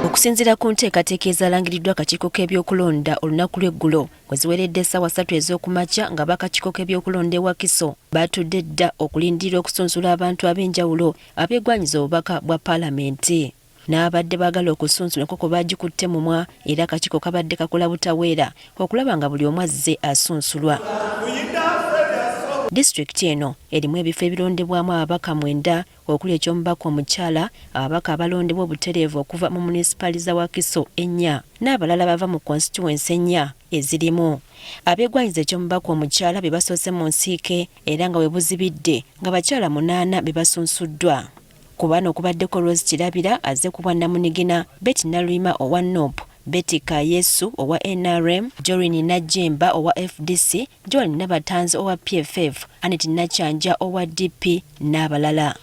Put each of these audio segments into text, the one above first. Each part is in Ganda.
Okusinziira ku nteekateeka ezaalangiriddwa akakiiko k'ebyokulonda olunaku lw'eggulo kwe ziweredde essaawa 3 ez'okumakya nga b'akakiiko k'ebyokulonda e Wakiso baatudde dda okulindirira okusunsula abantu ab'enjawulo abeegwanyiza obubaka bwa paalamenti. N'abadde baagala okusunsula enkoko baagikutte mumwa era akakiiko kabadde kakola butaweera okulaba nga buli omu azze asunsulwa. Disitulikiti eno erimu ebifo ebirondebwamu ababaka 9 okuli eky'omubaka omukyala, ababaka abalondebwa obutereevu okuva mu munisipali za Wakiso 4 n'abalala bava mu constituency 4 ezirimu. Abeegwanyiza eky'omubaka omukyala be basoose mu nsiike era nga we buzibidde nga bakyala 8 be basunsuddwa. Ku bano okubaddeko Rose Kirabira azze ku bwannamunigina, Betty Naluyima owa NOP, Betty Kayesu owa NRM, Jorin Najemba owa FDC, Joel Nabatanzi owa PFF, Anet Nachanja owa DP n'abalala.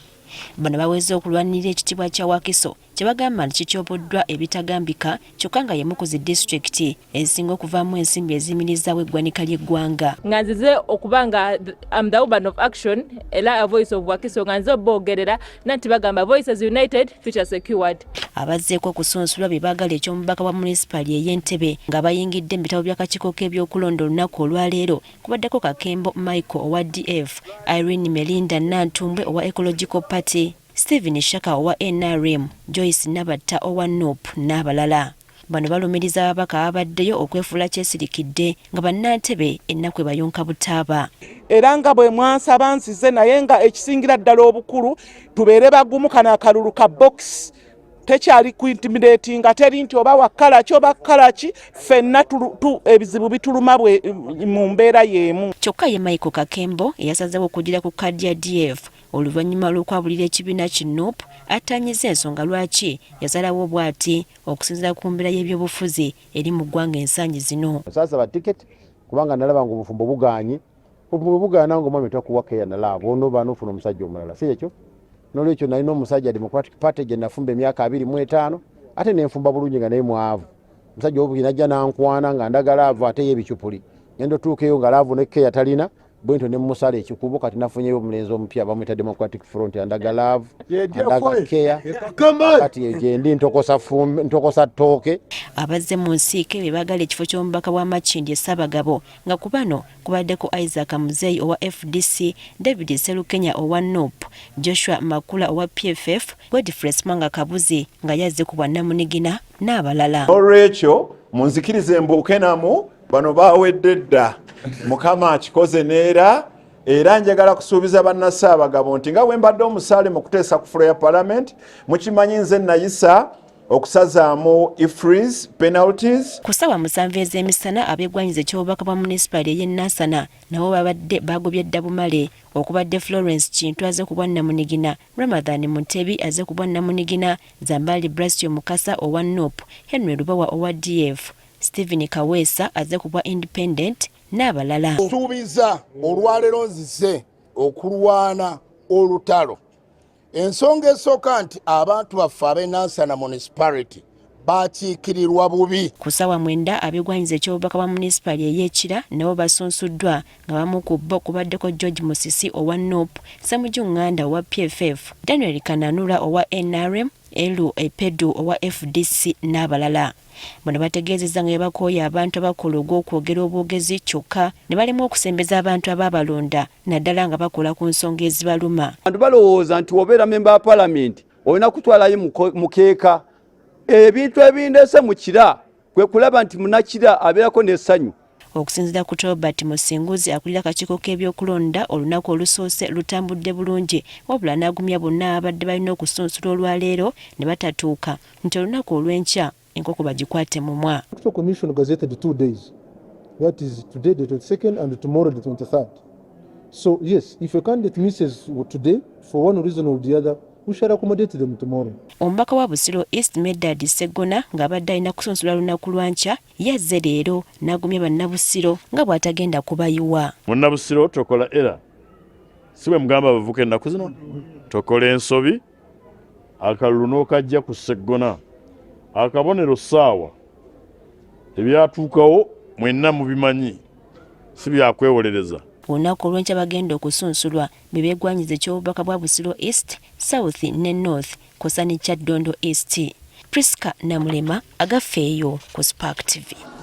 Bano baweze okulwanirira ekitiibwa kya Wakiso kye bagamba nti kikyoboddwa ebitagambika kyokka nga y'emu ku zi disitulikiti ezisinga okuvaamu ensimbi eziyimirizaawo eggwanika ly'eggwanga. Nga nzize okuba nga the Urban of Action era a voice of Wakiso nga nzize oboogerera nanti bagamba Voices United Future Secured. Abazzeeko okusunsulwa be baagala eky'omubaka wa munisipali ey'Entebbe nga bayingidde mu bitabo by'akakiiko k'ebyokulonda olunaku olwaleero kubaddeko Kakembo Michael owa DF, Irene Melinda Nantumbwe owa Ecological Party, Stephen Shaka owa NRM, Joyce Nabatta owa NOP n'abalala. Bano balumiriza ababaka ababaddeyo okwefuula kyesirikidde nga bannantebe ennaku ebayonka butaaba. Era nga bwe mwansaba nsize naye nga ekisingira ddala obukulu tubeere bagumu kana akalulu ka box tekyali kuintimidating teri nti oba wakala ki oba kalaki ffenna ebizibu bituluma bwe mu mbeera y'emu. Kyokka ye Michael Kakembo eyasazeewo okugira ku kaddi ya DF oluvannyuma lw'okwabulira ekibiina ki NOP attanyiza ensonga lwaki yazalawo bw'ati okusinziira ku mbeera y'ebyobufuzi eri mu ggwanga ensangi zino. Sasa tiketi kubanga nalaba nga obufumbo bugaanye bugaana nga omwami takuwaka eyanalaba ono baana ofuna omusajja omulala si ekyo. N'olwekyo nalina omusajja Democratic Party gye nafumba emyaka 25 ate nenfumba bulungi nga naye mwavu. Omusajja obubi najja nankwana nga ndagala ava ate y'ebicupuli ngendo tuukeyo nga laavu ne keya talina bwento ne musala ekikubo kati nafunyeyo omulenzi omupya bamwita Democratic Front andagalavu andagakeya kati yegendi ntokosa ttooke. Abazze mu nsiike be baagala ekifo ky'omubaka wa Makindye Ssaabagabo nga ku bano kubaddeko Isaac Muzeyi owa FDC, David Serukenya owa NOP, Joshua Makula owa PFF, Godfrey Smanga Kabuzi nga yazze ku bwannamunigina n'abalala. Olwekyo munzikirize mbuukenamu bano baawedde dda Mukama akikoze neera era njagala kusuubiza bannassaabagabo nti nga bwe mbadde omusaale mu kuteesa ku fulo ya Parliament mukimanyi nze nayisa okusazaamu ifreeze penalties. Ku ssaawa 7 ez'emisana abeegwanyiza eky'obubaka bwa munisipali ey'e Nansana nabo babadde bagobye dda bumale okubadde Florence Kintu aze ku bwannamunigina, Ramadhan Mutebi aze ku bwannamunigina, Zambali Brasio Mukasa owa NOP, Henry Lubawa owa DF, Stephen Kaweesa aze ku bwa Independent n'abalala. Suubiza olwaleero nzise okulwana olutalo. Ensonga esooka nti abantu baffe ab'e Nansana municipality bakiikirirwa bubi. Ku ssaawa 9 abeegwanyiza eky'obubaka bwa munisipali ey'Ekira nabo basunsuddwa nga bamu ku bo kubaddeko George Musisi owa NOP, Samuju Nganda owa PFF, Daniel Kananula owa NRM, Elu Epedu owa FDC n'abalala. Bano bategeezezza nga bakooye abantu abakola ogw'okwogera obwogezi kyokka ne balema okusembeza abantu abaabalonda naddala nga bakola ku nsonga ezibaluma. Abantu balowooza nti obeera memba wa Paalamenti olina kutwalayo mukeeka. Ebintu ebindese mu kira kwe kulaba nti munakira abeerako n'essanyu. Okusinziira ku Robert Musinguzi akulira akakiiko k'ebyokulonda olunaku olusoose lutambudde bulungi wabula n'agumya bonna abadde balina okusunsula olwaleero ne batatuuka nti olunaku olw'enkya enkoko bagikwate mumwa. The commission gazetted 2 days. That is today the 22nd and tomorrow the 23rd. So yes, if a candidate misses today for one reason or the other, we shall accommodate them tomorrow. Omubaka wa Busiro East Medard Segona ng'abadde alina kusunsula lunaku lwankya yazze leero n'agumya bannabusiro nga bw'atagenda kubayiwa. Munnabusiro tokola era si bwe mugamba bavuka ennaku zino tokola ensobi akalulu n'okajja ku Segona akabonero ssaawa ebyatuukawo mwenna mubimanyi si byakwewolereza. Olunaku olw'enkya bagenda okusunsulwa be beegwanyiza eky'obubaka bwa Busiro East, South ne North, Kosani Kyaddondo East. Priska Namulema agafeeyo ku Spark TV.